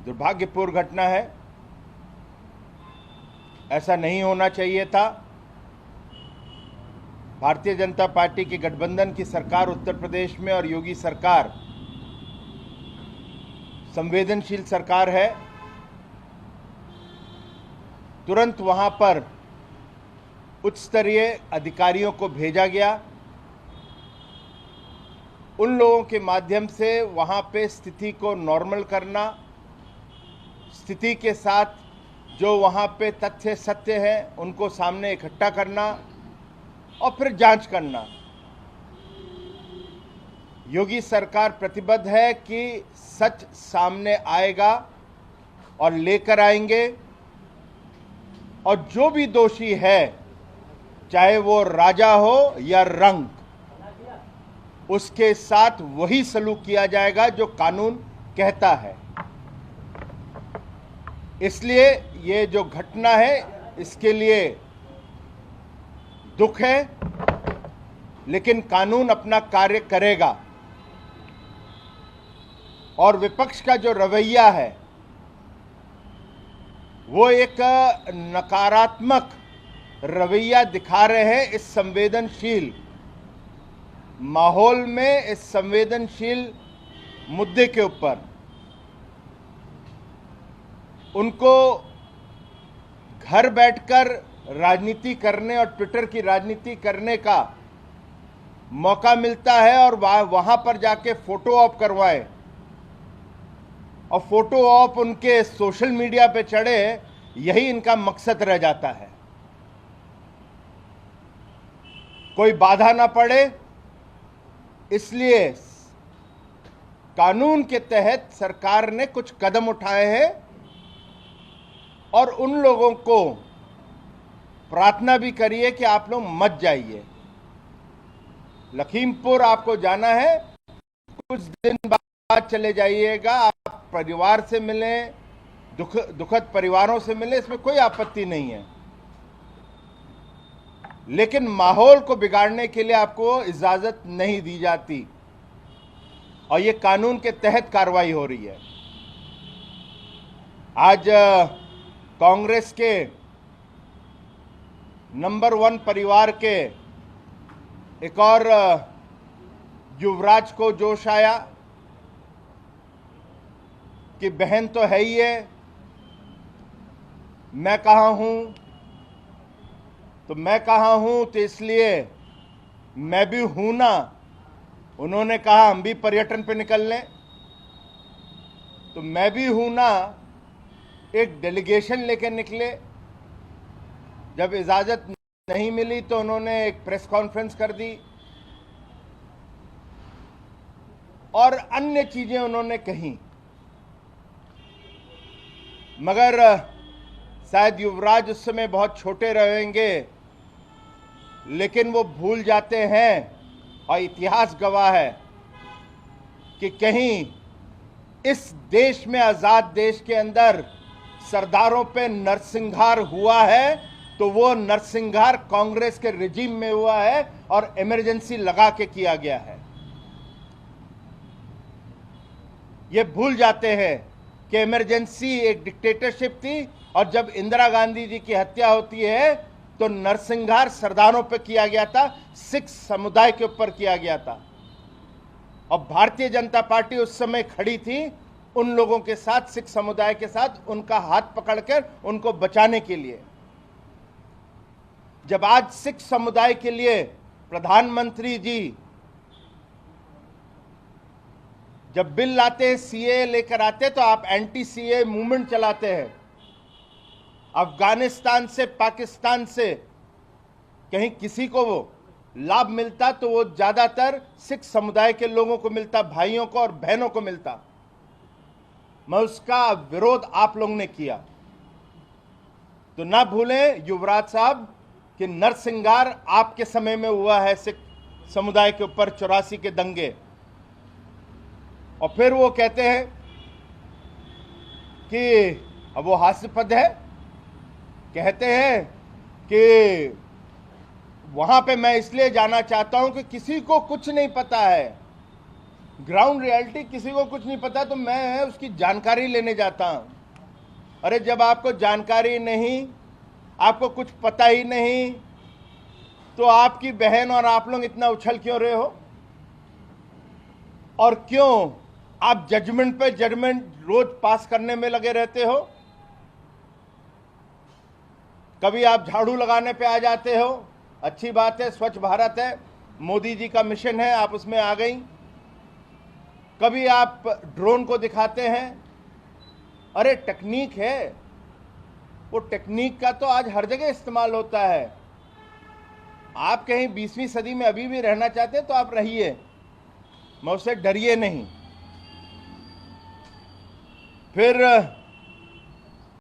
दुर्भाग्यपूर्ण घटना है। ऐसा नहीं होना चाहिए था। भारतीय जनता पार्टी की गठबंधन की सरकार उत्तर प्रदेश में और योगी सरकार संवेदनशील सरकार है। तुरंत वहां पर उच्च स्तरीय अधिकारियों को भेजा गया। उन लोगों के माध्यम से वहां पे स्थिति को नॉर्मल करना, स्थिति के साथ जो वहां पे तथ्य सत्य है उनको सामने इकट्ठा करना और फिर जांच करना। योगी सरकार प्रतिबद्ध है कि सच सामने आएगा और लेकर आएंगे, और जो भी दोषी है, चाहे वो राजा हो या रंक, उसके साथ वही सलूक किया जाएगा जो कानून कहता है। इसलिए ये जो घटना है इसके लिए दुख है, लेकिन कानून अपना कार्य करेगा। और विपक्ष का जो रवैया है वो एक नकारात्मक रवैया दिखा रहे हैं इस संवेदनशील माहौल में, इस संवेदनशील मुद्दे के ऊपर। उनको घर बैठकर राजनीति करने और ट्विटर की राजनीति करने का मौका मिलता है और वहां पर जाके फोटो ऑप करवाएं और फोटो ऑप उनके सोशल मीडिया पे चढ़े, यही इनका मकसद रह जाता है। कोई बाधा ना पड़े, इसलिए कानून के तहत सरकार ने कुछ कदम उठाए हैं और उन लोगों को प्रार्थना भी करिए कि आप लोग मत जाइए। लखीमपुर आपको जाना है, कुछ दिन बाद चले जाइएगा। आप परिवार से मिलें, दुखद परिवारों से मिलें, इसमें कोई आपत्ति नहीं है, लेकिन माहौल को बिगाड़ने के लिए आपको इजाजत नहीं दी जाती और ये कानून के तहत कार्रवाई हो रही है। आज कांग्रेस के नंबर 1 परिवार के एक और युवराज को जोश आया कि बहन तो है ही है, मैं कहाँ हूं, तो मैं कहाँ हूं तो इसलिए मैं भी हूं ना। उन्होंने कहा हम भी पर्यटन पे निकल लें, तो मैं भी हूं ना एक डेलीगेशन लेकर निकले। जब इजाजत नहीं मिली तो उन्होंने एक प्रेस कॉन्फ्रेंस कर दी और अन्य चीजें उन्होंने कही, मगर शायद युवराज उस समय बहुत छोटे रहेंगे, लेकिन वो भूल जाते हैं और इतिहास गवाह है कि कहीं इस देश में, आजाद देश के अंदर सरदारों पे नरसंहार हुआ है तो वो नरसंहार कांग्रेस के रिजीम में हुआ है और इमरजेंसी लगा के किया गया है। ये भूल जाते हैं कि इमरजेंसी एक डिक्टेटरशिप थी और जब इंदिरा गांधी जी की हत्या होती है तो नरसंहार सरदारों पर किया गया था, सिख समुदाय के ऊपर किया गया था। और भारतीय जनता पार्टी उस समय खड़ी थी उन लोगों के साथ, सिख समुदाय के साथ, उनका हाथ पकड़कर उनको बचाने के लिए। जब आज सिख समुदाय के लिए प्रधानमंत्री जी जब बिल लाते हैं, सीए लेकर आते, तो आप एंटी सीए मूवमेंट चलाते हैं। अफगानिस्तान से, पाकिस्तान से कहीं किसी को वो लाभ मिलता तो वो ज्यादातर सिख समुदाय के लोगों को मिलता, भाइयों को और बहनों को मिलता। मैं उसका विरोध आप लोगों ने किया। तो ना भूलें युवराज साहब कि नरसंहार आपके समय में हुआ है सिख समुदाय के ऊपर, 84 के दंगे। और फिर वो कहते हैं कि अब वो हास्यास्पद है, कहते हैं कि वहां पे मैं इसलिए जाना चाहता हूं कि किसी को कुछ नहीं पता है, ग्राउंड रियलिटी किसी को कुछ नहीं पता तो मैं उसकी जानकारी लेने जाता हूं। अरे जब आपको जानकारी नहीं, आपको कुछ पता ही नहीं, तो आपकी बहन और आप लोग इतना उछल क्यों रहे हो? और क्यों आप जजमेंट पे जजमेंट रोज पास करने में लगे रहते हो? कभी आप झाड़ू लगाने पे आ जाते हो, अच्छी बात है, स्वच्छ भारत है, मोदी जी का मिशन है, आप उसमें आ गई। कभी आप ड्रोन को दिखाते हैं। अरे टेक्निक है, वो टेक्निक का तो आज हर जगह इस्तेमाल होता है। आप कहीं 20वीं सदी में अभी भी रहना चाहते हैं तो आप रहिए, मैं उससे डरिए नहीं। फिर